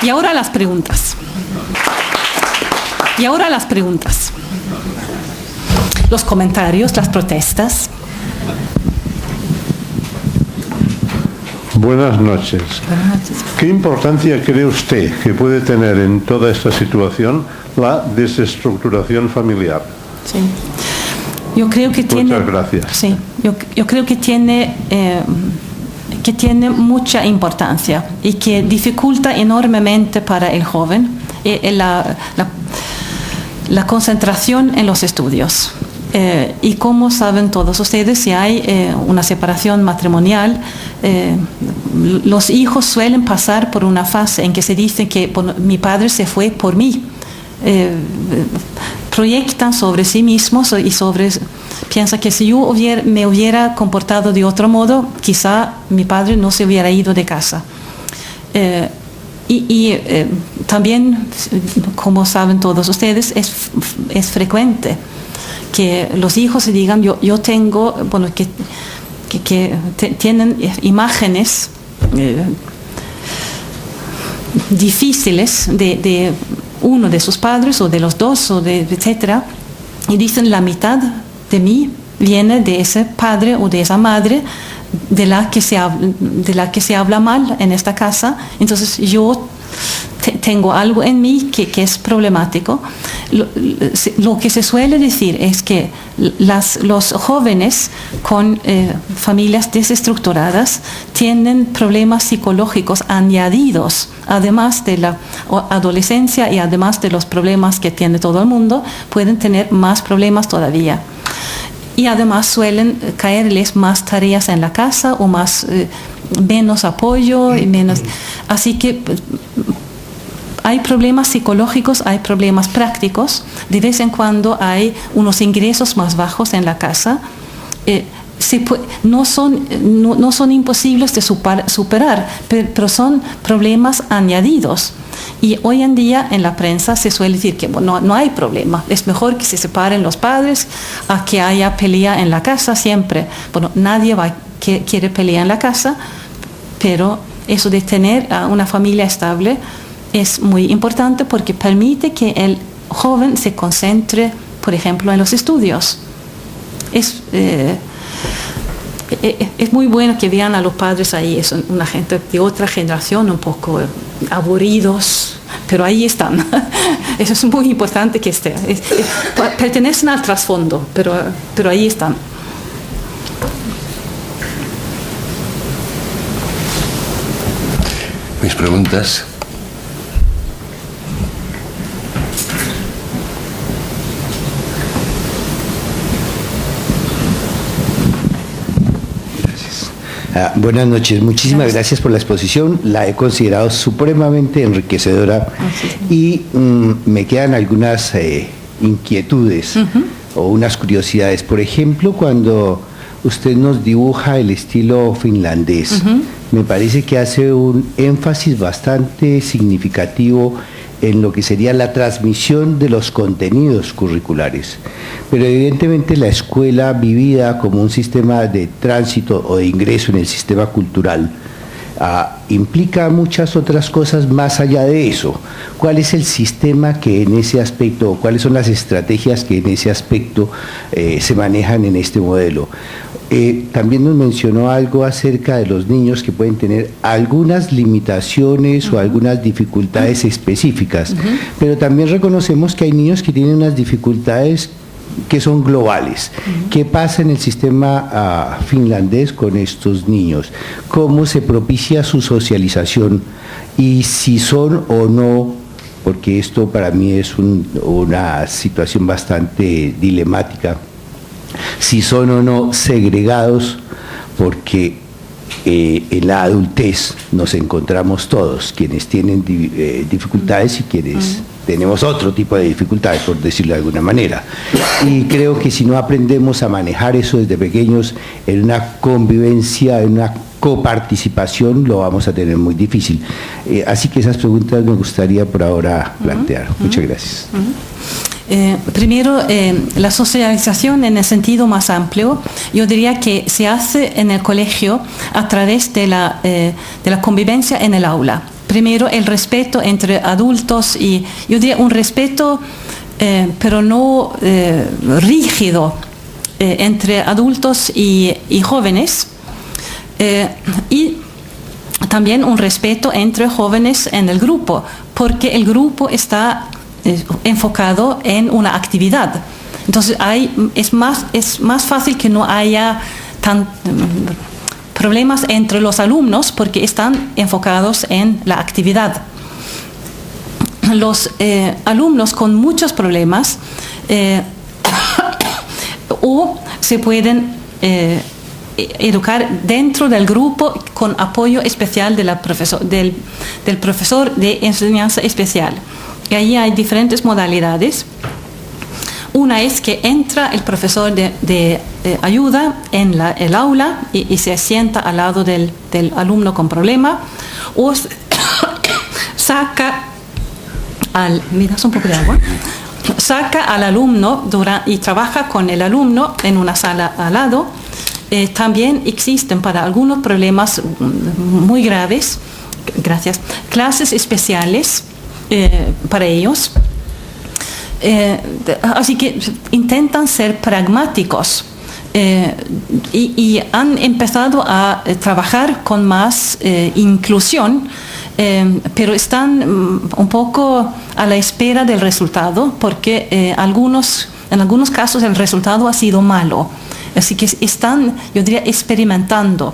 Y ahora las preguntas. Los comentarios, las protestas. Buenas noches. ¿Qué importancia cree usted que puede tener en toda esta situación la desestructuración familiar? Sí. Yo creo que Muchas gracias. Sí, yo creo que tiene mucha importancia y que dificulta enormemente para el joven la concentración en los estudios. Y como saben todos ustedes, si hay una separación matrimonial, los hijos suelen pasar por una fase en que se dice que mi padre se fue por mí. Proyectan sobre sí mismos y piensa que si yo me hubiera comportado de otro modo, quizá mi padre no se hubiera ido de casa. También, como saben todos ustedes, es frecuente que los hijos se digan, yo tengo, tienen imágenes difíciles de uno de sus padres o de los dos, etcétera, y dicen la mitad de mí viene de ese padre o de esa madre de la que se habla mal en esta casa. Entonces yo tengo algo en mí que es problemático. Lo que se suele decir es que los jóvenes con familias desestructuradas tienen problemas psicológicos añadidos, además de la adolescencia y además de los problemas que tiene todo el mundo, pueden tener más problemas todavía. Y además suelen caerles más tareas en la casa o menos apoyo y menos. Así que hay problemas psicológicos, hay problemas prácticos. De vez en cuando hay unos ingresos más bajos en la casa. No son imposibles de superar, pero son problemas añadidos. Y hoy en día en la prensa se suele decir que no hay problema, es mejor que se separen los padres a que haya pelea en la casa siempre. Nadie quiere pelea en la casa, pero eso de tener una familia estable es muy importante porque permite que el joven se concentre, por ejemplo, en los estudios. Es muy bueno que vean a los padres ahí, es una gente de otra generación, un poco aburridos, pero ahí están. Eso es muy importante que esté. Pertenecen al trasfondo, pero ahí están. Mis preguntas. Buenas noches, muchísimas gracias por la exposición, la he considerado supremamente enriquecedora y me quedan algunas inquietudes o unas curiosidades. Por ejemplo, cuando usted nos dibuja el estilo finlandés, me parece que hace un énfasis bastante significativo en lo que sería la transmisión de los contenidos curriculares. Pero evidentemente la escuela vivida como un sistema de tránsito o de ingreso en el sistema cultural implica muchas otras cosas más allá de eso. ¿Cuál es el sistema que en ese aspecto, o cuáles son las estrategias que en ese aspecto se manejan en este modelo? También nos mencionó algo acerca de los niños que pueden tener algunas limitaciones o algunas dificultades específicas, pero también reconocemos que hay niños que tienen unas dificultades que son globales. ¿Qué pasa en el sistema finlandés con estos niños? ¿Cómo se propicia su socialización? Y si son o no, porque esto para mí es una situación bastante dilemática, si son o no segregados, porque en la adultez nos encontramos todos, quienes tienen dificultades y quienes tenemos otro tipo de dificultades, por decirlo de alguna manera. Y creo que si no aprendemos a manejar eso desde pequeños, en una convivencia, en una coparticipación, lo vamos a tener muy difícil. Así que esas preguntas me gustaría por ahora plantear. Muchas gracias. Primero, la socialización en el sentido más amplio, yo diría que se hace en el colegio a través de la convivencia en el aula. primero el respeto entre adultos y yo diría un respeto pero no rígido entre adultos y jóvenes, y también un respeto entre jóvenes en el grupo, porque el grupo está enfocado en una actividad. Entonces es más fácil que no haya problemas entre los alumnos porque están enfocados en la actividad. Los alumnos con muchos problemas o se pueden educar dentro del grupo con apoyo especial del profesor de enseñanza especial. Y ahí hay diferentes modalidades. Una es que entra el profesor de ayuda en el aula y se sienta al lado del alumno con problema, o saca ¿me das un poco de agua? Saca al alumno y trabaja con el alumno en una sala al lado. También existen para algunos problemas muy graves, clases especiales para ellos. Así que intentan ser pragmáticos y han empezado a trabajar con más inclusión, pero están un poco a la espera del resultado porque en algunos casos el resultado ha sido malo. Así que están, yo diría, experimentando.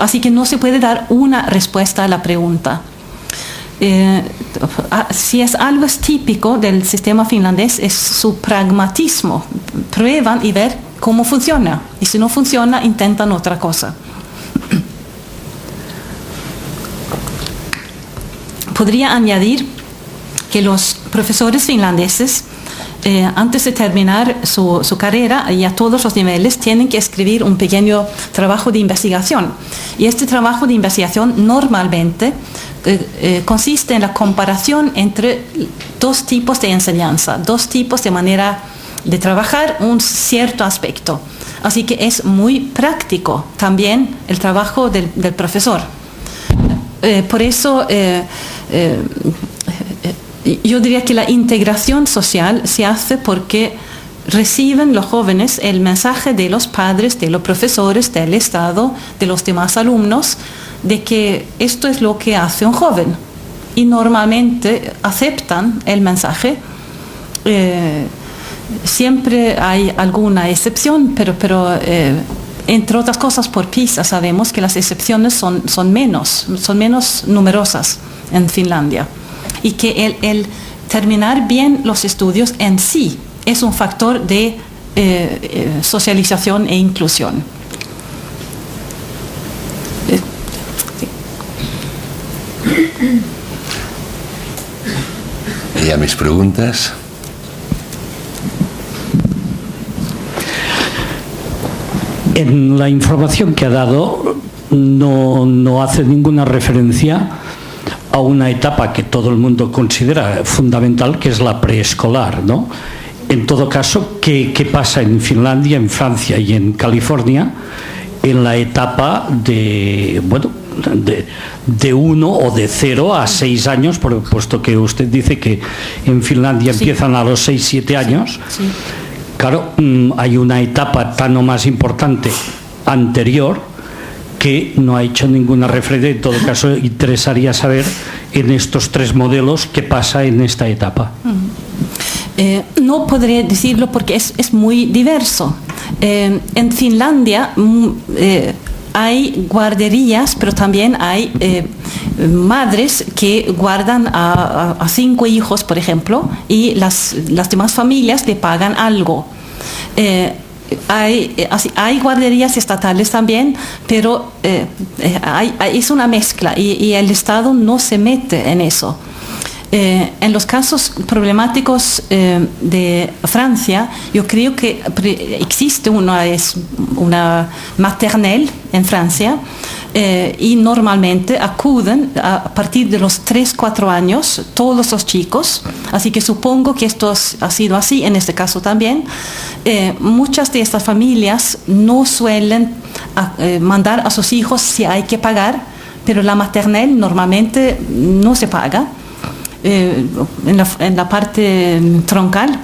Así que no se puede dar una respuesta a la pregunta. Si es algo típico del sistema finlandés, es su pragmatismo. Prueban y ver cómo funciona. Y si no funciona, intentan otra cosa. Podría añadir que los profesores finlandeses, antes de terminar su carrera y a todos los niveles, tienen que escribir un pequeño trabajo de investigación. Y este trabajo de investigación normalmente consiste en la comparación entre dos tipos de enseñanza, dos tipos de manera de trabajar un cierto aspecto. Así que es muy práctico también el trabajo del profesor. Por eso yo diría que la integración social se hace porque reciben los jóvenes el mensaje de los padres, de los profesores, del Estado, de los demás alumnos, de que esto es lo que hace un joven. Y normalmente aceptan el mensaje. Siempre hay alguna excepción, pero entre otras cosas por PISA sabemos que las excepciones son menos numerosas en Finlandia. Y que el terminar bien los estudios en sí es un factor de socialización e inclusión. Y a mis preguntas. En la información que ha dado no hace ninguna referencia a una etapa que todo el mundo considera fundamental, que es la preescolar, ¿no? En todo caso, ¿qué pasa en Finlandia, en Francia y en California en la etapa de 1 o de 0 a 6 años, puesto que usted dice que en Finlandia empiezan a los 6-7 años? Sí. Claro, hay una etapa tan o más importante anterior que no ha hecho ninguna referencia. En todo caso, interesaría saber en estos 3 modelos qué pasa en esta etapa. No podría decirlo porque es muy diverso. En Finlandia hay guarderías, pero también hay madres que guardan a 5 hijos, por ejemplo, y las demás familias le pagan algo. Hay guarderías estatales también, pero es una mezcla y el Estado no se mete en eso. En los casos problemáticos de Francia, yo creo que existe una maternelle en Francia y normalmente acuden a partir de los 3-4 años todos los chicos, así que supongo que esto ha sido así en este caso también. Muchas de estas familias no suelen mandar a sus hijos si hay que pagar, pero la maternelle normalmente no se paga en la parte troncal.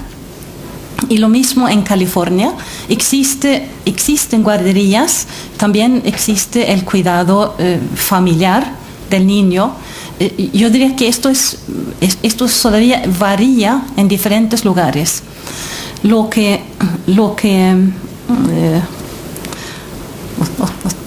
Y lo mismo en California, existen guarderías, también existe el cuidado familiar del niño. Yo diría que esto todavía varía en diferentes lugares.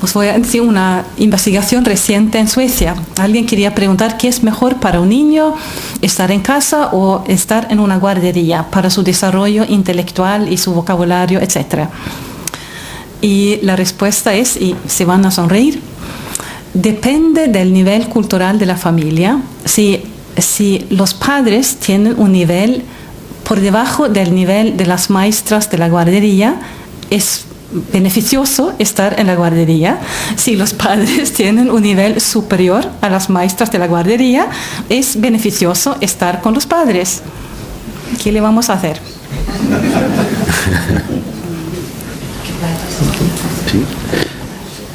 Os voy a decir una investigación reciente en Suecia. Alguien quería preguntar qué es mejor para un niño, estar en casa o estar en una guardería para su desarrollo intelectual y su vocabulario, etc. Y la respuesta es, y se van a sonreír, depende del nivel cultural de la familia. Si los padres tienen un nivel por debajo del nivel de las maestras de la guardería, es beneficioso estar en la guardería. Si los padres tienen un nivel superior a las maestras de la guardería, es beneficioso estar con los padres. ¿Qué le vamos a hacer?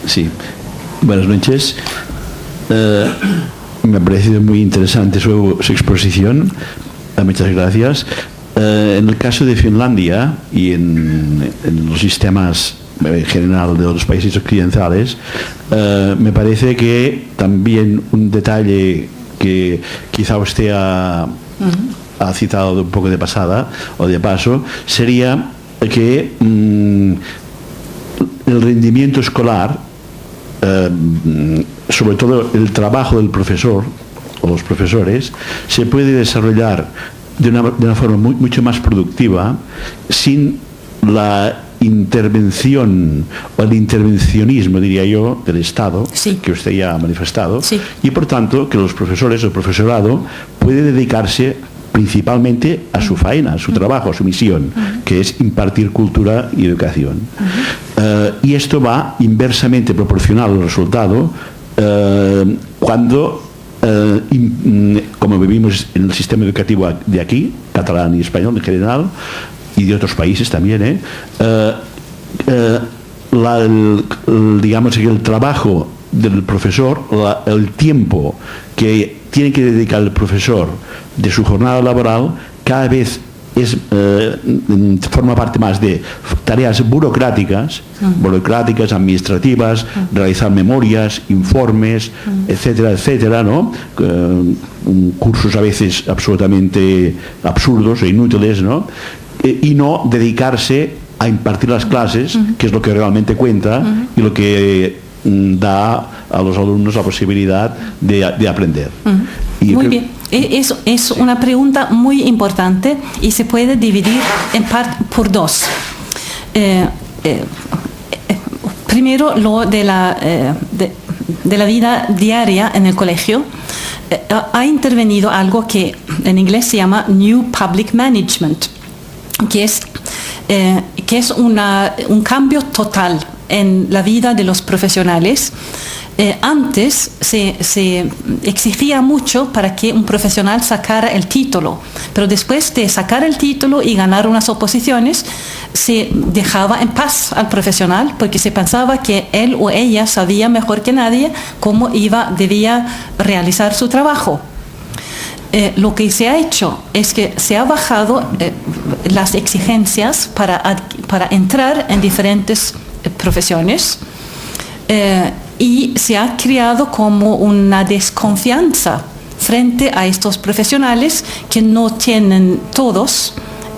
Sí. Buenas noches. Me ha parecido muy interesante su exposición. Muchas gracias. En el caso de Finlandia y en los sistemas en general de los países occidentales, me parece que también un detalle que quizá usted ha citado un poco de pasada o de paso sería que el rendimiento escolar, sobre todo el trabajo del profesor o los profesores, se puede desarrollar de una forma mucho más productiva sin la intervención o el intervencionismo, diría yo, del Estado, sí, que usted ya ha manifestado, sí, y por tanto que los profesores o el profesorado puede dedicarse principalmente a su faena, a su trabajo, a su misión, que es impartir cultura y educación. Y esto va inversamente proporcional al resultado cuando como vivimos en el sistema educativo de aquí, catalán y español en general, y de otros países también, digamos que el trabajo del profesor, el tiempo que tiene que dedicar el profesor de su jornada laboral, cada vez forma parte más de tareas burocráticas, administrativas, realizar memorias, informes, etcétera, etcétera, ¿no? Cursos a veces absolutamente absurdos e inútiles, ¿no? Y no dedicarse a impartir las clases, que es lo que realmente cuenta y lo que da a los alumnos la posibilidad de aprender. Muy bien. Es una pregunta muy importante y se puede dividir por dos. Primero, lo de la vida diaria en el colegio. Ha intervenido algo que en inglés se llama New Public Management, que es un cambio total en la vida de los profesionales. Antes se exigía mucho para que un profesional sacara el título, pero después de sacar el título y ganar unas oposiciones, se dejaba en paz al profesional porque se pensaba que él o ella sabía mejor que nadie cómo debía realizar su trabajo. Lo que se ha hecho es que se ha bajado las exigencias para entrar en diferentes profesiones, y se ha creado como una desconfianza frente a estos profesionales que no tienen todos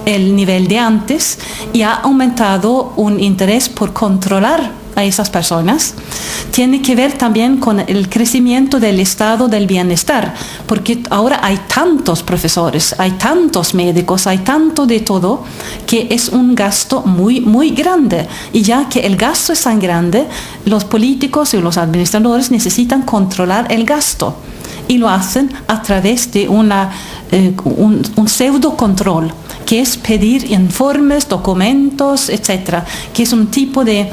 el nivel de antes, y ha aumentado un interés por controlar a esas personas. Tiene que ver también con el crecimiento del estado del bienestar, porque ahora hay tantos profesores, hay tantos médicos, hay tanto de todo, que es un gasto muy, muy grande. Y ya que el gasto es tan grande, los políticos y los administradores necesitan controlar el gasto. Y lo hacen a través de un pseudo control, que es pedir informes, documentos, etcétera, que es un tipo de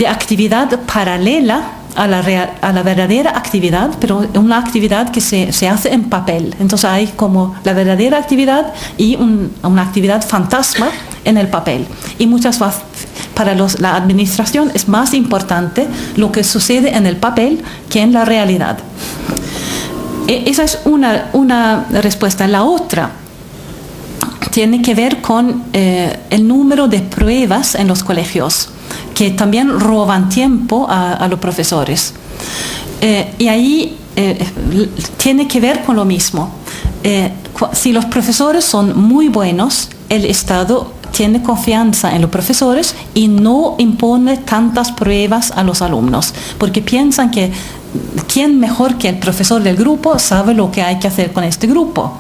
actividad paralela a la verdadera actividad, pero una actividad que se hace en papel. Entonces hay como la verdadera actividad y una actividad fantasma en el papel. Y muchas veces para la administración es más importante lo que sucede en el papel que en la realidad. Esa es una respuesta. La otra tiene que ver con el número de pruebas en los colegios, que también roban tiempo a los profesores. Y ahí tiene que ver con lo mismo. Si los profesores son muy buenos, el Estado tiene confianza en los profesores y no impone tantas pruebas a los alumnos, porque piensan que quién mejor que el profesor del grupo sabe lo que hay que hacer con este grupo.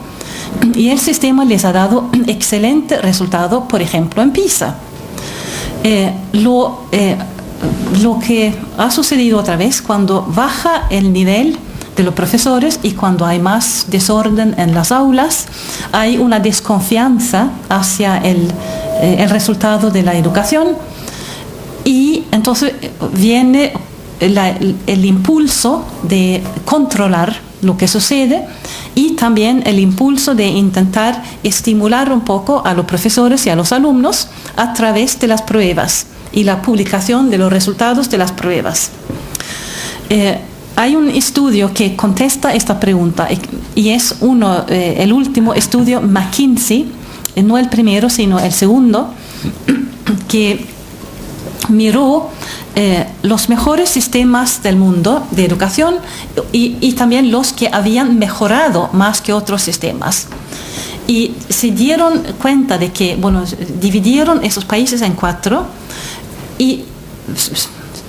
Y el sistema les ha dado excelente resultado, por ejemplo, en PISA. Lo que ha sucedido otra vez, cuando baja el nivel de los profesores y cuando hay más desorden en las aulas, hay una desconfianza hacia el resultado de la educación, y entonces viene el impulso de controlar lo que sucede y también el impulso de intentar estimular un poco a los profesores y a los alumnos a través de las pruebas y la publicación de los resultados de las pruebas. Hay un estudio que contesta esta pregunta y es el último estudio McKinsey, no el primero sino el segundo, que miró los mejores sistemas del mundo de educación y también los que habían mejorado más que otros sistemas. Y se dieron cuenta de que, dividieron esos países en 4, y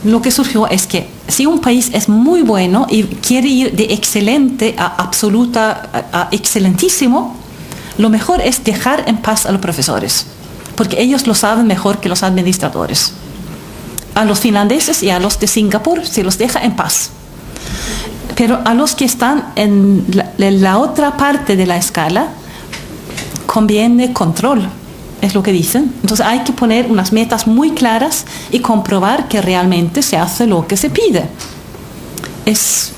lo que surgió es que si un país es muy bueno y quiere ir de excelente a absoluta a excelentísimo, lo mejor es dejar en paz a los profesores, porque ellos lo saben mejor que los administradores. A los finlandeses y a los de Singapur se los deja en paz. Pero a los que están en la otra parte de la escala conviene control, es lo que dicen. Entonces hay que poner unas metas muy claras y comprobar que realmente se hace lo que se pide. Es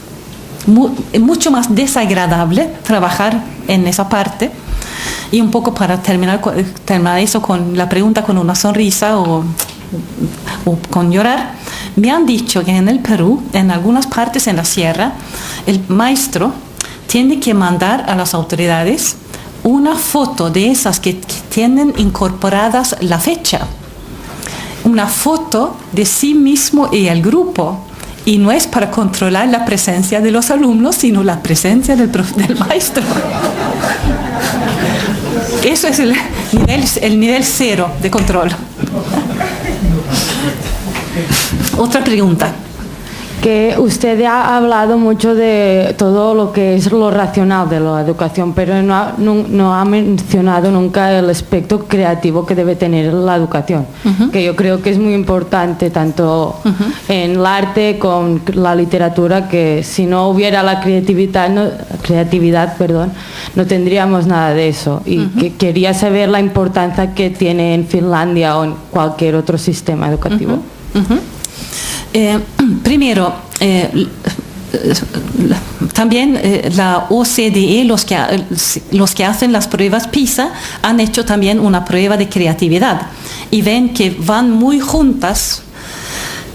mucho más desagradable trabajar en esa parte. Y un poco para terminar eso con la pregunta con una sonrisa o con llorar, me han dicho que en el Perú, en algunas partes en la sierra, el maestro tiene que mandar a las autoridades una foto de esas que tienen incorporadas la fecha, una foto de sí mismo y el grupo, y no es para controlar la presencia de los alumnos, sino la presencia del maestro. Eso es el nivel 0 de control. Otra pregunta. Que usted ha hablado mucho de todo lo que es lo racional de la educación, pero no ha mencionado nunca el aspecto creativo que debe tener la educación, que yo creo que es muy importante tanto en el arte como la literatura, que si no hubiera la creatividad, no tendríamos nada de eso. Y que quería saber la importancia que tiene en Finlandia o en cualquier otro sistema educativo. Primero, también la OCDE, los que hacen las pruebas PISA, han hecho también una prueba de creatividad y ven que van muy juntas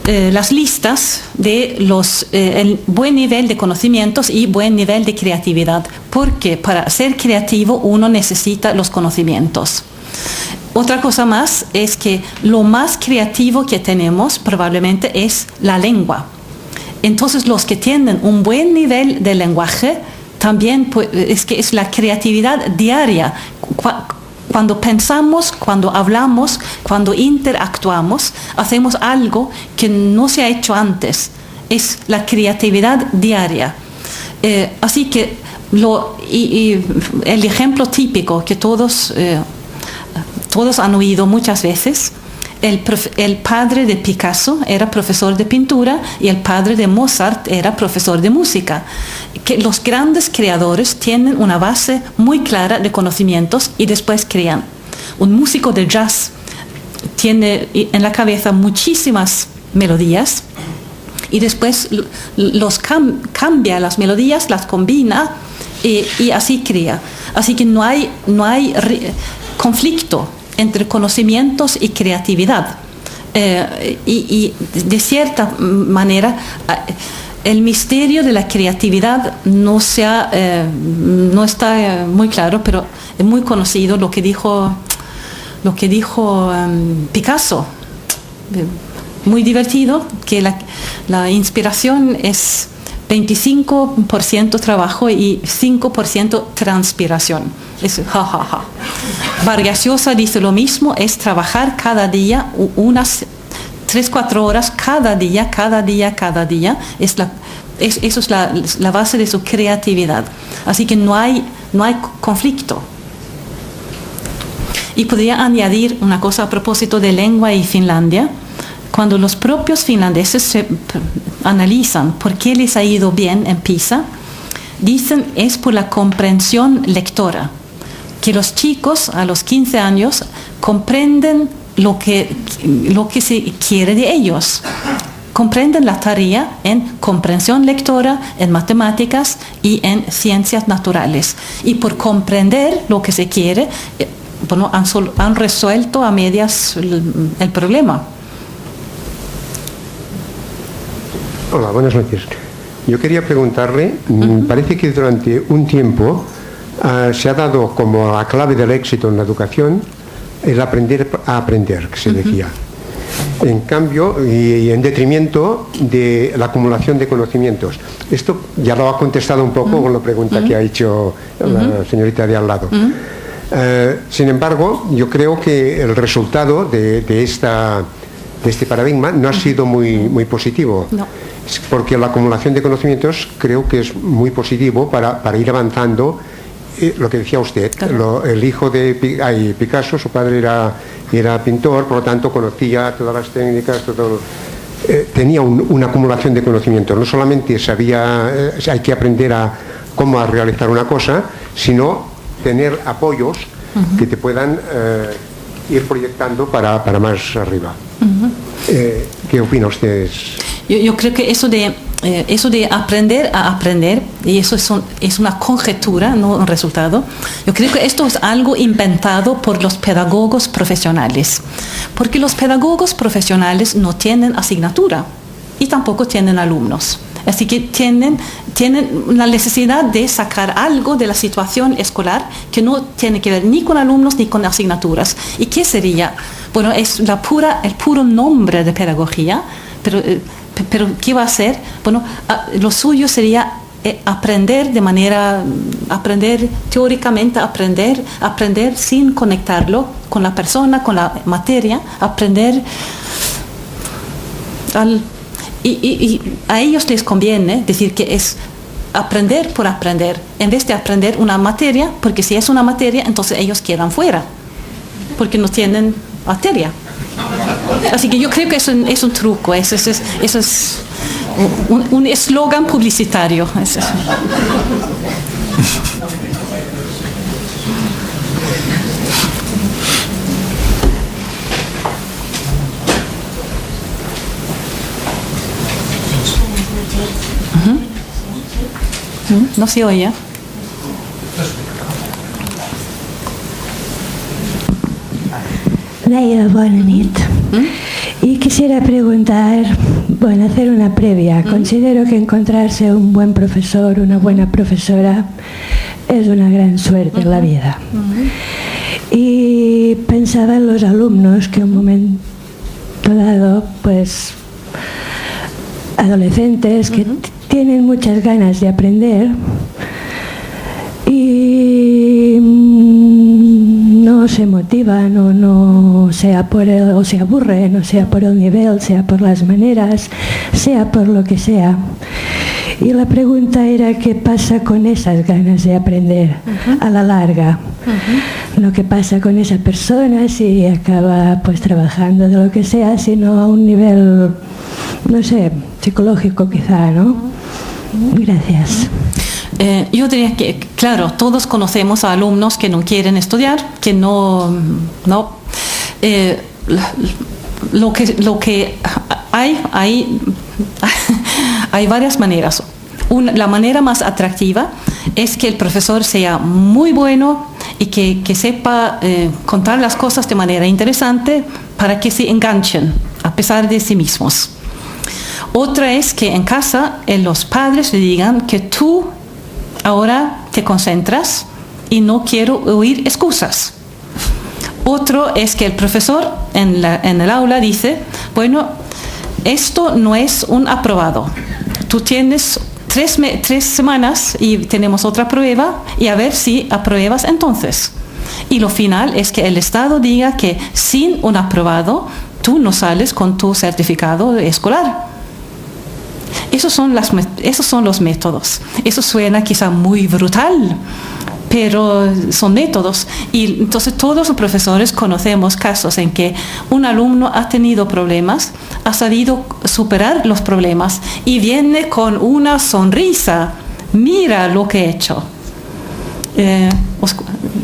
las listas de el buen nivel de conocimientos y buen nivel de creatividad, porque para ser creativo uno necesita los conocimientos. Otra cosa más es que lo más creativo que tenemos probablemente es la lengua. Entonces los que tienen un buen nivel de lenguaje también es la creatividad diaria. Cuando pensamos, cuando hablamos, cuando interactuamos, hacemos algo que no se ha hecho antes. Es la creatividad diaria. Así que el ejemplo típico que todos han oído muchas veces, el padre de Picasso era profesor de pintura y el padre de Mozart era profesor de música. Que los grandes creadores tienen una base muy clara de conocimientos y después crean. Un músico de jazz tiene en la cabeza muchísimas melodías y después cambia las melodías, las combina y así crea. Así que no hay conflicto entre conocimientos y creatividad. y de cierta manera el misterio de la creatividad no está muy claro, pero es muy conocido lo que dijo Picasso. Muy divertido, que la inspiración es 25% trabajo y 5% transpiración. Es jajaja. Vargas Llosa dice lo mismo, es trabajar cada día unas 3-4 horas cada día. Eso es la base de su creatividad. Así que no hay conflicto. Y podría añadir una cosa a propósito de lengua y Finlandia. Cuando los propios finlandeses se analizan por qué les ha ido bien en PISA, dicen es por la comprensión lectora, que los chicos a los 15 años comprenden lo que se quiere de ellos. Comprenden la tarea en comprensión lectora, en matemáticas y en ciencias naturales. Y por comprender lo que se quiere, han resuelto a medias el problema. Hola, buenas noches. Yo quería preguntarle, parece que durante un tiempo se ha dado como la clave del éxito en la educación el aprender a aprender, que se decía. En cambio, y en detrimento de la acumulación de conocimientos. Esto ya lo ha contestado un poco con la pregunta que ha hecho la señorita de al lado. Sin embargo, yo creo que el resultado de este paradigma no ha sido muy positivo. No. Porque la acumulación de conocimientos creo que es muy positivo para ir avanzando. Lo que decía usted, claro. El hijo de Picasso, su padre era pintor, por lo tanto conocía todas las técnicas, tenía una acumulación de conocimientos. No solamente hay que aprender cómo realizar una cosa, sino tener apoyos que te puedan ir proyectando para más arriba. ¿Qué opina usted? Yo creo que eso de aprender a aprender, y eso es una conjetura, no un resultado, yo creo que esto es algo inventado por los pedagogos profesionales, porque los pedagogos profesionales no tienen asignatura y tampoco tienen alumnos. Así que tienen la necesidad de sacar algo de la situación escolar que no tiene que ver ni con alumnos ni con asignaturas. ¿Y qué sería? Bueno, es el puro nombre de pedagogía, pero ¿qué va a hacer? Bueno, lo suyo sería aprender teóricamente, aprender sin conectarlo con la persona, con la materia, aprender y a ellos les conviene decir que es aprender por aprender, en vez de aprender una materia, porque si es una materia, entonces ellos quedan fuera, porque no tienen materia. Así que yo creo que es un truco, eso es un eslogan publicitario. No se oye. Laia, buena nit. Y quisiera preguntar, hacer una previa. Considero que encontrarse un buen profesor, una buena profesora, es una gran suerte en la vida. Y pensaba en los alumnos que un momento dado, pues, adolescentes que tienen muchas ganas de aprender y no se motivan o sea o se aburren, o sea por el nivel, sea por las maneras, sea por lo que sea. Y la pregunta era qué pasa con esas ganas de aprender a la larga. Lo que pasa con esa persona si acaba pues trabajando de lo que sea, sino a un nivel, no sé, psicológico quizá, ¿no? Gracias. Yo diría que, claro, todos conocemos a alumnos que no quieren estudiar, que no lo que hay varias maneras. La manera más atractiva es que el profesor sea muy bueno y que sepa contar las cosas de manera interesante para que se enganchen a pesar de sí mismos. Otra es que en casa los padres le digan que tú ahora te concentras y no quiero oír excusas. Otro es que el profesor en el aula dice, bueno, esto no es un aprobado. Tú tienes 3 semanas y tenemos otra prueba y a ver si apruebas entonces. Y lo final es que el Estado diga que sin un aprobado tú no sales con tu certificado escolar. Esos son los métodos. Eso suena quizá muy brutal, pero son métodos. Y entonces todos los profesores conocemos casos en que un alumno ha tenido problemas, ha sabido superar los problemas y viene con una sonrisa. Mira lo que he hecho.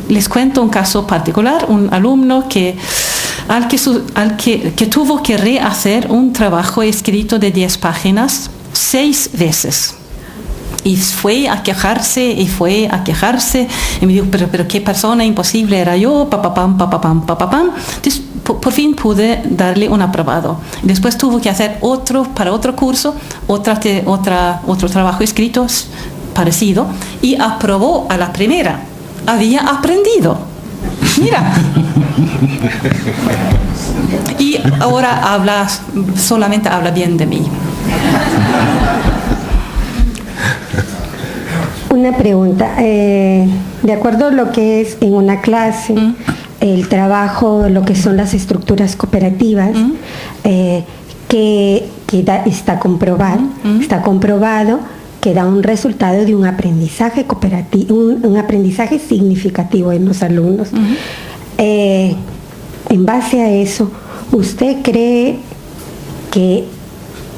Les cuento un caso particular, un alumno que tuvo que rehacer un trabajo escrito de 10 páginas 6 veces. Y fue a quejarse, y me dijo, pero qué persona imposible era yo, papapam. Entonces, por fin pude darle un aprobado. Después tuvo que hacer para otro curso, otro trabajo escrito parecido, y aprobó a la primera. Había aprendido. Mira. Y ahora solamente habla bien de mí. Una pregunta. De acuerdo a lo que es en una clase, el trabajo, lo que son las estructuras cooperativas, está comprobado que da un resultado de un aprendizaje cooperativo, un aprendizaje significativo en los alumnos. En base a eso, ¿usted cree que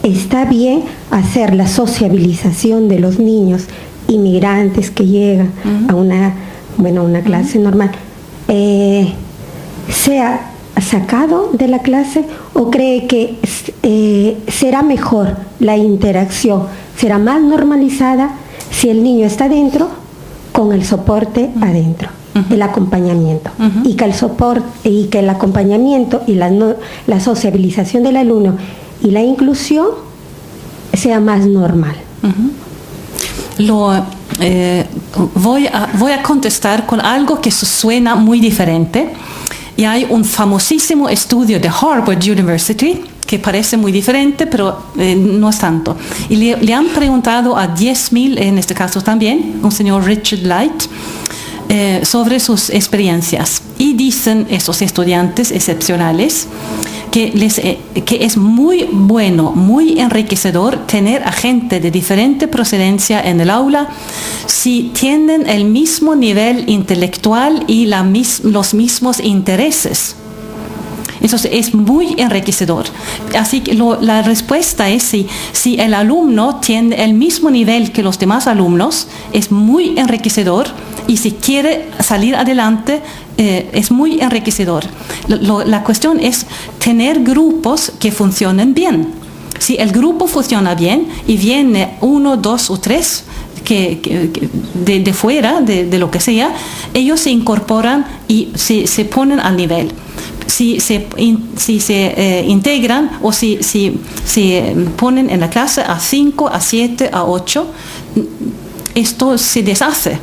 está bien hacer la sociabilización de los niños inmigrantes que llegan a una clase normal, sea sacado de la clase, o cree que será mejor la interacción, será más normalizada si el niño está dentro con el soporte adentro, el acompañamiento, y que el acompañamiento y la sociabilización del alumno y la inclusión sea más normal? Voy a contestar con algo que suena muy diferente. Y hay un famosísimo estudio de Harvard University que parece muy diferente, pero no es tanto. Y le han preguntado a 10.000, en este caso también, un señor Richard Light, sobre sus experiencias. Y dicen esos estudiantes excepcionales que es muy bueno, muy enriquecedor tener a gente de diferente procedencia en el aula si tienen el mismo nivel intelectual y los mismos intereses. Entonces es muy enriquecedor. Así que la respuesta es si el alumno tiene el mismo nivel que los demás alumnos, es muy enriquecedor, y si quiere salir adelante, es muy enriquecedor. La cuestión es tener grupos que funcionen bien. Si el grupo funciona bien y viene 1, 2 o 3 de fuera, de lo que sea, ellos se incorporan y se ponen al nivel. Si se integran o si se ponen en la clase a 5, a 7, a 8, esto se deshace.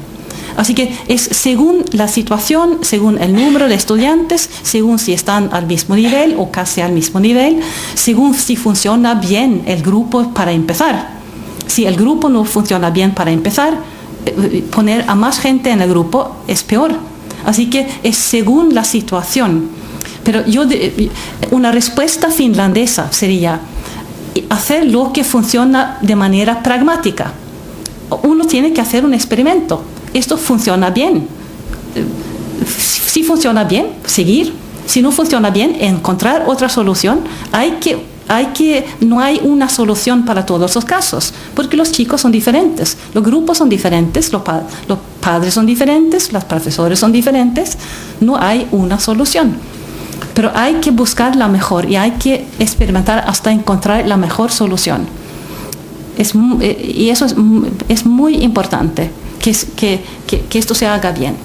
Así que es según la situación, según el número de estudiantes, según si están al mismo nivel o casi al mismo nivel, según si funciona bien el grupo para empezar. Si el grupo no funciona bien para empezar, poner a más gente en el grupo es peor. Así que es según la situación. Pero una respuesta finlandesa sería hacer lo que funciona de manera pragmática. Uno tiene que hacer un experimento. Esto funciona bien. Si funciona bien, seguir. Si no funciona bien, encontrar otra solución. No hay una solución para todos los casos, porque los chicos son diferentes, los grupos son diferentes, los padres son diferentes, los profesores son diferentes. No hay una solución. Pero hay que buscar la mejor y hay que experimentar hasta encontrar la mejor solución. Y eso es muy importante, que esto se haga bien.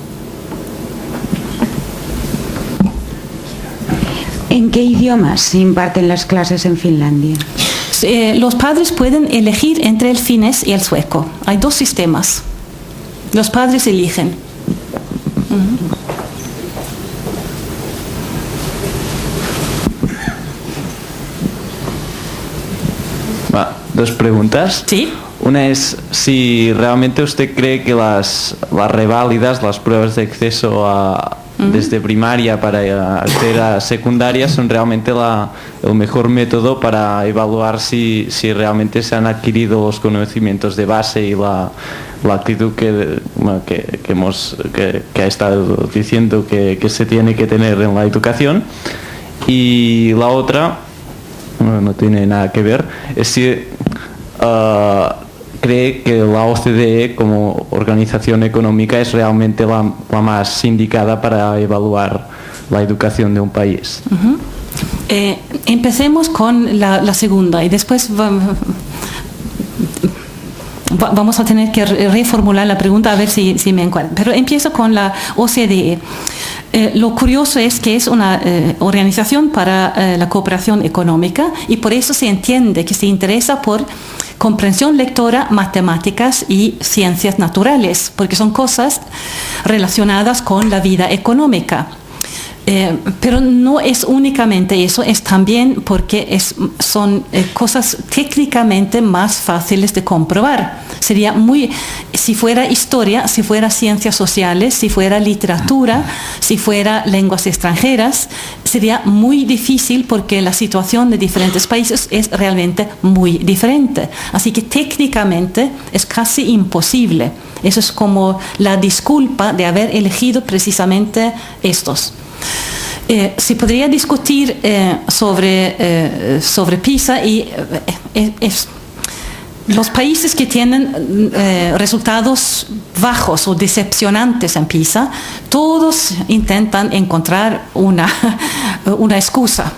¿En qué idiomas se imparten las clases en Finlandia? Los padres pueden elegir entre el finés y el sueco. Hay 2 sistemas. Los padres eligen. Dos preguntas. Sí. Una es si realmente usted cree que las reválidas, las pruebas de acceso desde primaria para acceder a secundaria son realmente el mejor método para evaluar si realmente se han adquirido los conocimientos de base y la actitud que ha estado diciendo que se tiene que tener en la educación. Y la otra, no tiene nada que ver, es si cree que la OCDE como organización económica es realmente la más indicada para evaluar la educación de un país. Empecemos con la segunda y después vamos a tener que reformular la pregunta a ver si me encuentro. Pero empiezo con la OCDE. Lo curioso es que es una organización para la cooperación económica y por eso se entiende que se interesa por comprensión lectora, matemáticas y ciencias naturales, porque son cosas relacionadas con la vida económica. Pero no es únicamente eso, es también porque son cosas técnicamente más fáciles de comprobar. Sería si fuera historia, si fuera ciencias sociales, si fuera literatura, si fuera lenguas extranjeras, sería muy difícil porque la situación de diferentes países es realmente muy diferente. Así que técnicamente es casi imposible. Eso es como la disculpa de haber elegido precisamente estos. Se podría discutir sobre PISA y los países que tienen resultados bajos o decepcionantes en PISA, todos intentan encontrar una excusa.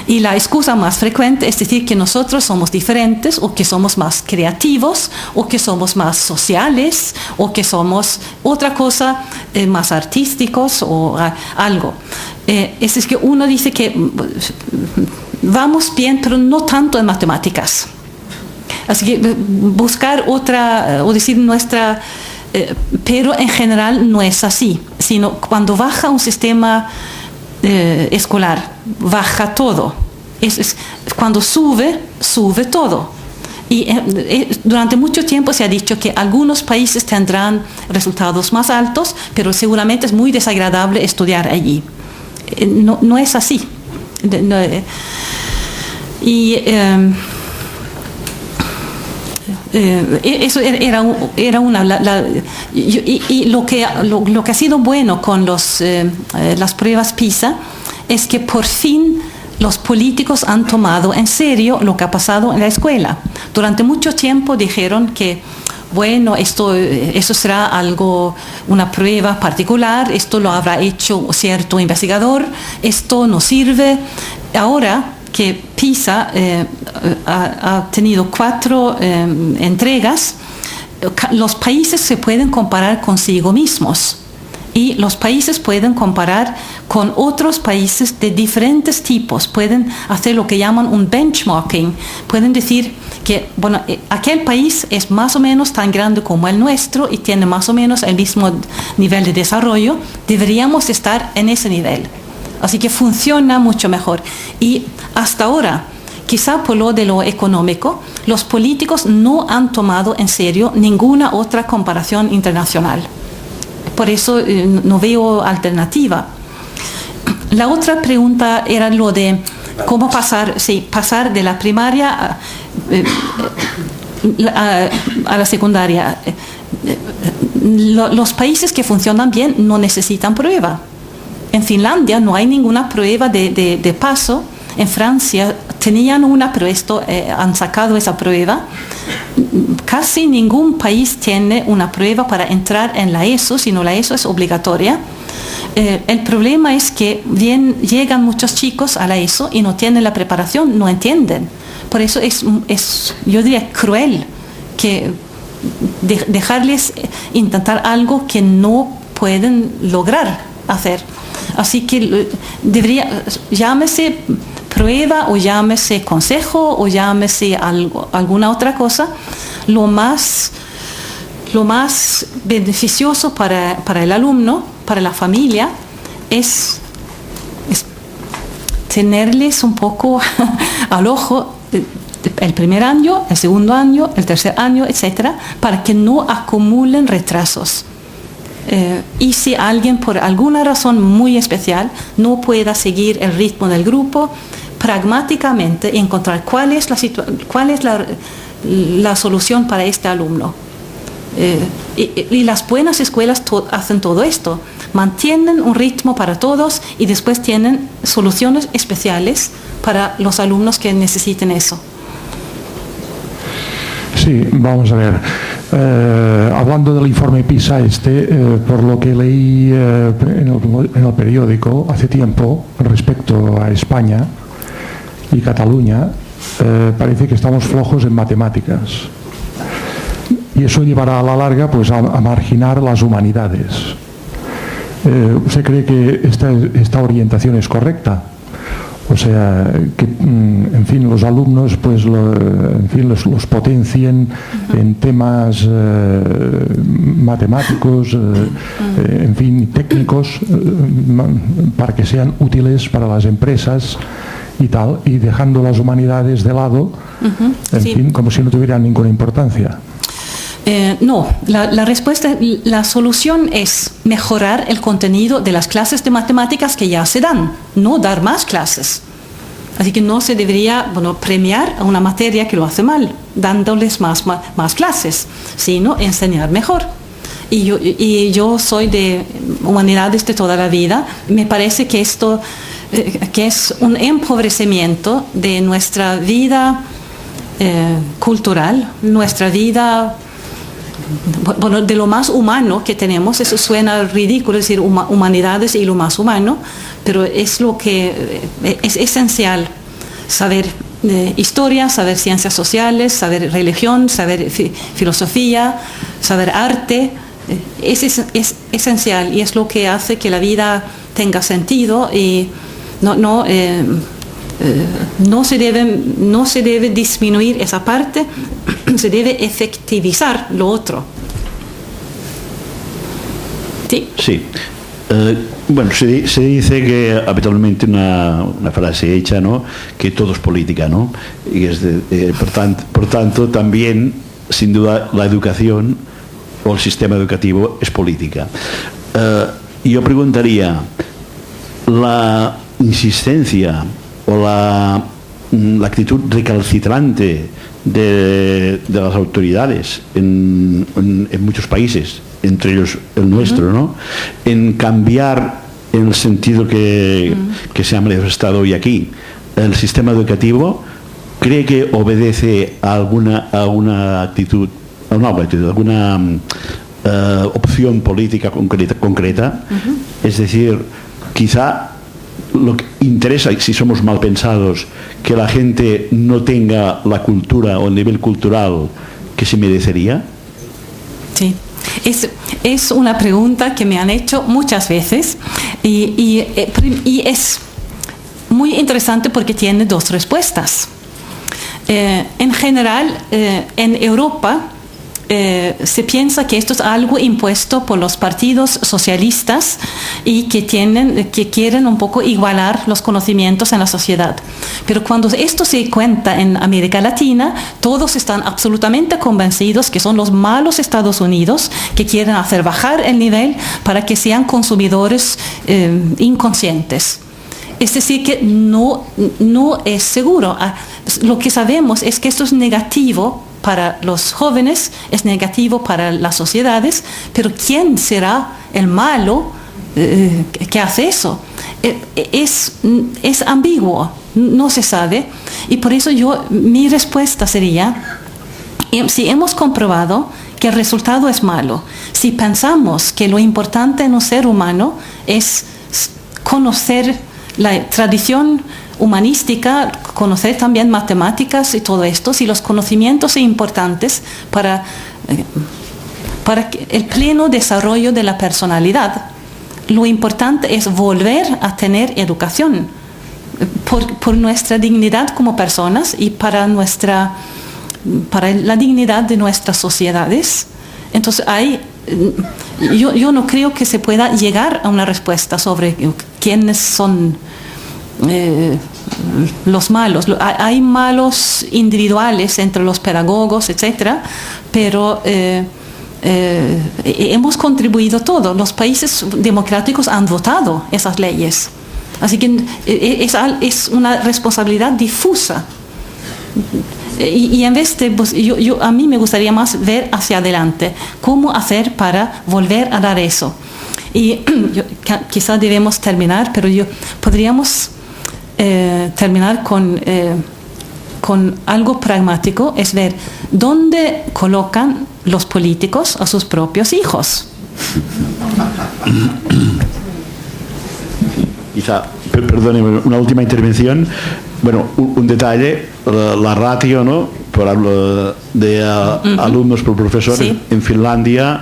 Y la excusa más frecuente es decir que nosotros somos diferentes o que somos más creativos o que somos más sociales o que somos otra cosa, más artísticos o algo. Es que uno dice que vamos bien, pero no tanto en matemáticas. Así que buscar otra, o decir nuestra, pero en general no es así, sino cuando baja un sistema escolar, baja todo. Cuando sube todo. Y durante mucho tiempo se ha dicho que algunos países tendrán resultados más altos, pero seguramente es muy desagradable estudiar allí. No es así. Eso era una y lo que ha sido bueno con las pruebas PISA es que por fin los políticos han tomado en serio lo que ha pasado en la escuela. Durante mucho tiempo dijeron que bueno, eso será una prueba particular, esto lo habrá hecho cierto investigador, esto no sirve. Ahora que PISA ha tenido 4 entregas, los países se pueden comparar consigo mismos y los países pueden comparar con otros países de diferentes tipos, pueden hacer lo que llaman un benchmarking, pueden decir que bueno, aquel país es más o menos tan grande como el nuestro y tiene más o menos el mismo nivel de desarrollo, deberíamos estar en ese nivel. Así que funciona mucho mejor. Y hasta ahora, quizá por lo de lo económico, los políticos no han tomado en serio ninguna otra comparación internacional. Por eso no veo alternativa. La otra pregunta era lo de cómo pasar de la primaria a la secundaria. Los países que funcionan bien no necesitan prueba. En Finlandia no hay ninguna prueba de paso. En Francia tenían una, pero han sacado esa prueba. Casi ningún país tiene una prueba para entrar en la ESO, sino la ESO es obligatoria. El problema es que llegan muchos chicos a la ESO y no tienen la preparación, no entienden. Por eso es yo diría, cruel que dejarles intentar algo que no pueden lograr hacer. Así que llámese prueba o llámese consejo o llámese alguna otra cosa, lo más beneficioso para el alumno, para la familia, es tenerles un poco al ojo el primer año, el segundo año, el tercer año, etcétera, para que no acumulen retrasos. Y si alguien por alguna razón muy especial no pueda seguir el ritmo del grupo, pragmáticamente encontrar cuál es la solución para este alumno. Y las buenas escuelas hacen todo esto, mantienen un ritmo para todos y después tienen soluciones especiales para los alumnos que necesiten eso. Sí, vamos a ver. Hablando del informe PISA por lo que leí en el periódico hace tiempo respecto a España y Cataluña, parece que estamos flojos en matemáticas. Y eso llevará a la larga pues a marginar las humanidades. ¿Usted cree que esta orientación es correcta? O sea, que en fin los alumnos pues los potencien en temas matemáticos, en fin, técnicos, para que sean útiles para las empresas y tal, y dejando las humanidades de lado, en fin, como si no tuvieran ninguna importancia. No, la respuesta, la solución es mejorar el contenido de las clases de matemáticas que ya se dan, no dar más clases. Así que no se debería premiar a una materia que lo hace mal, dándoles más clases, sino enseñar mejor. Y yo soy de humanidades de toda la vida, me parece que esto que es un empobrecimiento de nuestra vida cultural, nuestra vida, de lo más humano que tenemos. Eso suena ridículo decir humanidades y lo más humano, pero es lo que es esencial: saber historia, saber ciencias sociales, saber religión, saber filosofía, saber arte. Es esencial y es lo que hace que la vida tenga sentido, y no se debe disminuir esa parte, se debe efectivizar lo otro. Sí. Sí. Bueno, se dice que habitualmente una frase hecha, ¿no?, que todo es política, ¿no? Y por tanto, también, sin duda, la educación o el sistema educativo es política. Yo preguntaría, la insistencia o la actitud recalcitrante de las autoridades en muchos países, entre ellos el nuestro, ¿no?, en cambiar, en el sentido que se ha manifestado hoy aquí, el sistema educativo, ¿cree que obedece a alguna actitud, alguna opción política concreta? Es decir, quizá lo que interesa, si somos mal pensados, que la gente no tenga la cultura o el nivel cultural que se merecería. Sí, es una pregunta que me han hecho muchas veces y es muy interesante porque tiene dos respuestas. En general, en Europa se piensa que esto es algo impuesto por los partidos socialistas y que quieren un poco igualar los conocimientos en la sociedad. Pero cuando esto se cuenta en América Latina, todos están absolutamente convencidos que son los malos Estados Unidos que quieren hacer bajar el nivel para que sean consumidores inconscientes. Es decir, que no es seguro. Lo que sabemos es que esto es negativo para los jóvenes, es negativo para las sociedades, pero ¿quién será el malo que hace eso? Es ambiguo, no se sabe, y por eso mi respuesta sería: si hemos comprobado que el resultado es malo, si pensamos que lo importante en un ser humano es conocer la tradición humanística, conocer también matemáticas y todo esto, si los conocimientos son importantes para el pleno desarrollo de la personalidad, lo importante es volver a tener educación por nuestra dignidad como personas y para la dignidad de nuestras sociedades. Entonces yo no creo que se pueda llegar a una respuesta sobre quiénes son los malos. Hay malos individuales entre los pedagogos, etcétera, pero hemos contribuido todos. Los países democráticos han votado esas leyes. Así que es una responsabilidad difusa. Y en vez de, pues, a mí me gustaría más ver hacia adelante, cómo hacer para volver a dar eso. Y quizá debemos terminar, pero podríamos terminar con algo pragmático, es ver dónde colocan los políticos a sus propios hijos. Quizá, perdóneme, una última intervención. Bueno, un detalle, la ratio, ¿no? Por hablo de alumnos por profesor, sí. En Finlandia,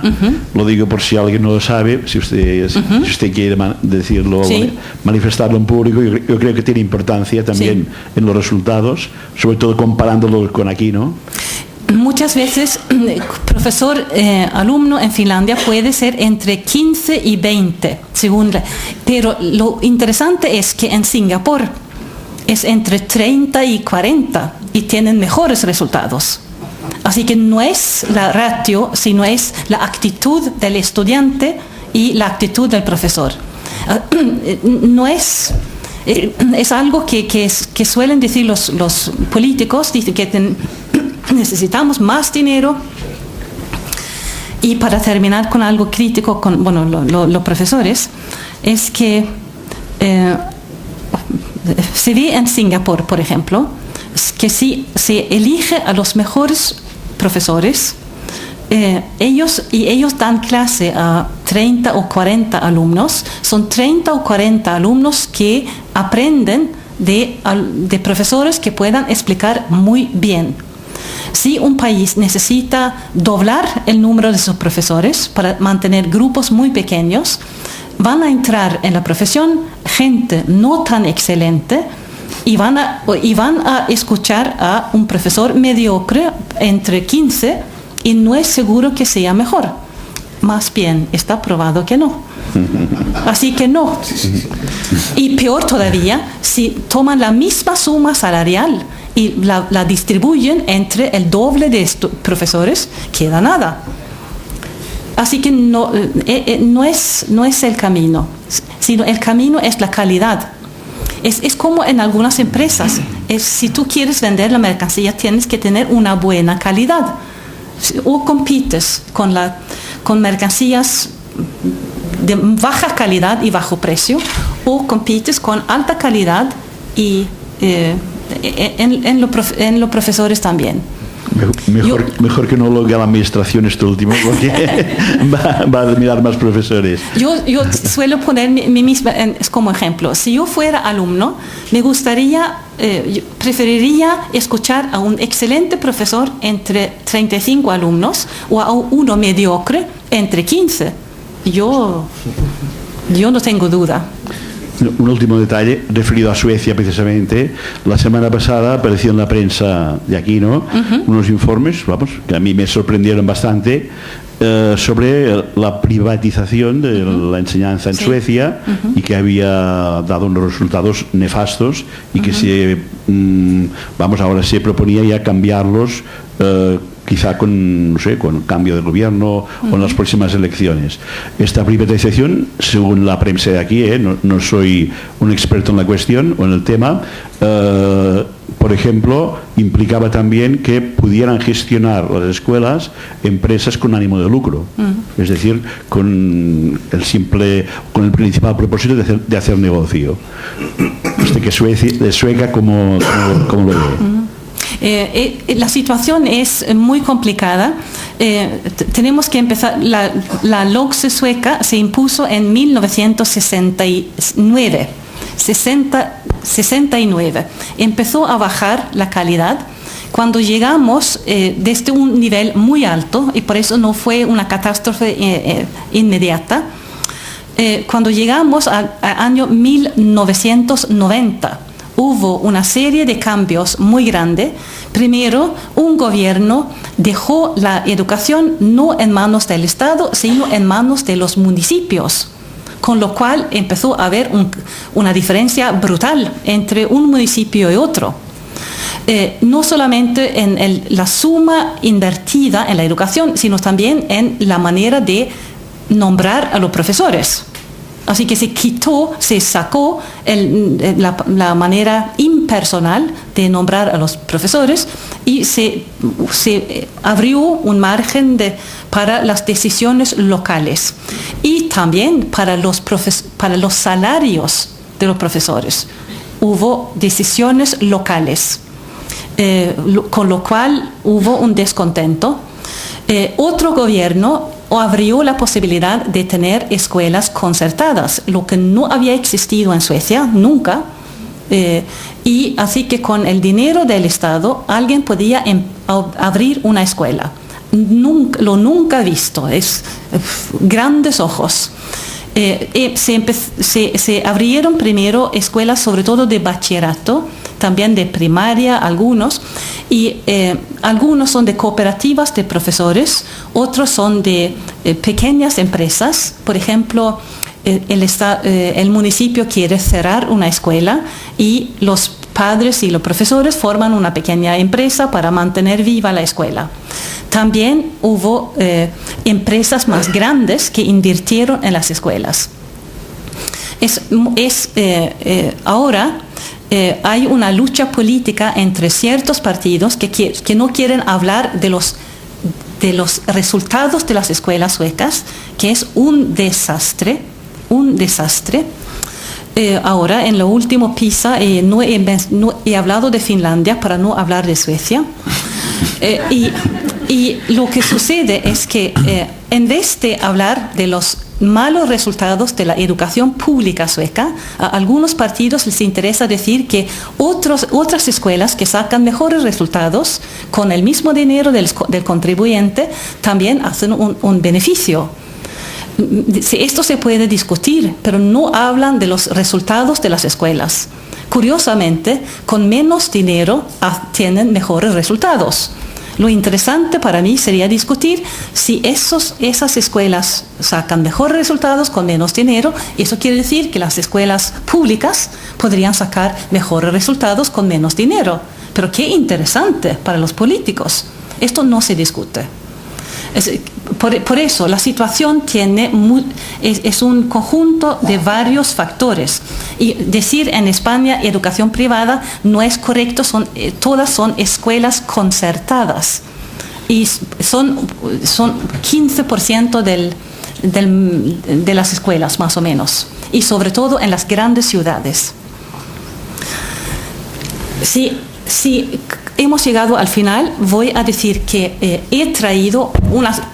lo digo por si alguien no lo sabe, si usted quiere decirlo, sí. Manifestarlo en público, yo creo que tiene importancia también, sí. En los resultados, sobre todo comparándolo con aquí, ¿no? Muchas veces, profesor-alumno en Finlandia puede ser entre 15 y 20, pero lo interesante es que en Singapur es entre 30 y 40 y tienen mejores resultados. Así que no es la ratio, sino es la actitud del estudiante y la actitud del profesor. No es algo que suelen decir los políticos, dicen que necesitamos más dinero. Y para terminar con algo crítico con los profesores, es que se ve en Singapur, por ejemplo, que si se elige a los mejores profesores, ellos dan clase a 30 o 40 alumnos, son 30 o 40 alumnos que aprenden de profesores que puedan explicar muy bien. Si un país necesita doblar el número de sus profesores para mantener grupos muy pequeños, van a entrar en la profesión gente no tan excelente y van a escuchar a un profesor mediocre entre 15 y no es seguro que sea mejor. Más bien, está probado que no. Así que no. Y peor todavía, si toman la misma suma salarial y la distribuyen entre el doble de profesores, queda nada. Así que no es el camino, sino el camino es la calidad. Es como en algunas empresas. Si tú quieres vender la mercancía, tienes que tener una buena calidad. O compites con mercancías de baja calidad y bajo precio, o compites con alta calidad y en los profesores también. Mejor que no lo haga la administración esto último, porque va a mirar más profesores. Yo suelo poner mí misma como ejemplo. Si yo fuera alumno, preferiría escuchar a un excelente profesor entre 35 alumnos o a uno mediocre entre 15. Yo no tengo duda. Un último detalle referido a Suecia precisamente. La semana pasada apareció en la prensa de aquí, ¿no? Unos informes, que a mí me sorprendieron bastante, sobre la privatización de la enseñanza en Suecia y que había dado unos resultados nefastos y que ahora se proponía ya cambiarlos, quizá con cambio de gobierno o en las próximas elecciones. Esta privatización, según la prensa de aquí, no soy un experto en la cuestión o en el tema, por ejemplo, implicaba también que pudieran gestionar las escuelas empresas con ánimo de lucro, es decir, con el principal propósito de hacer negocio. Que Suecia como lo ve. La situación es muy complicada. Tenemos que empezar. La LOGSE sueca se impuso en 1969. 69. Empezó a bajar la calidad cuando llegamos desde un nivel muy alto, y por eso no fue una catástrofe inmediata. Cuando llegamos al año 1990, hubo una serie de cambios muy grandes. Primero, un gobierno dejó la educación no en manos del Estado, sino en manos de los municipios, con lo cual empezó a haber una diferencia brutal entre un municipio y otro. No solamente en la suma invertida en la educación, sino también en la manera de nombrar a los profesores. Así que se sacó la manera impersonal de nombrar a los profesores y se abrió un margen para las decisiones locales y también para los salarios de los profesores. Hubo decisiones locales, con lo cual hubo un descontento. Otro gobierno abrió la posibilidad de tener escuelas concertadas, lo que no había existido en Suecia nunca, y así que con el dinero del Estado alguien podía abrir una escuela. Nunca visto, es grandes ojos. Se abrieron primero escuelas sobre todo de bachillerato, también de primaria algunos, y algunos son de cooperativas de profesores, otros son de pequeñas empresas. Por ejemplo, el municipio quiere cerrar una escuela y los padres y los profesores forman una pequeña empresa para mantener viva la escuela. También hubo empresas más grandes que invirtieron en las escuelas. Ahora hay una lucha política entre ciertos partidos que no quieren hablar de los resultados de las escuelas suecas, que es un desastre. Ahora, en lo último PISA, no he hablado de Finlandia para no hablar de Suecia. Y lo que sucede es que en vez de hablar de los malos resultados de la educación pública sueca, a algunos partidos les interesa decir que otras escuelas que sacan mejores resultados con el mismo dinero del contribuyente también hacen un beneficio. Esto se puede discutir, pero no hablan de los resultados de las escuelas. Curiosamente, con menos dinero tienen mejores resultados. Lo interesante para mí sería discutir si esas escuelas sacan mejores resultados con menos dinero. Eso quiere decir que las escuelas públicas podrían sacar mejores resultados con menos dinero. Pero qué interesante para los políticos. Esto no se discute. Por eso la situación es un conjunto de varios factores, y decir en España educación privada no es correcto. Todas son escuelas concertadas y son 15% de las escuelas más o menos, y sobre todo en las grandes ciudades. Si hemos llegado al final, voy a decir que he traído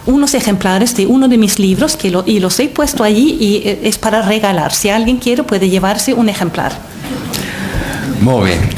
unos ejemplares de uno de mis libros y los he puesto allí, y es para regalar. Si alguien quiere, puede llevarse un ejemplar. Muy bien.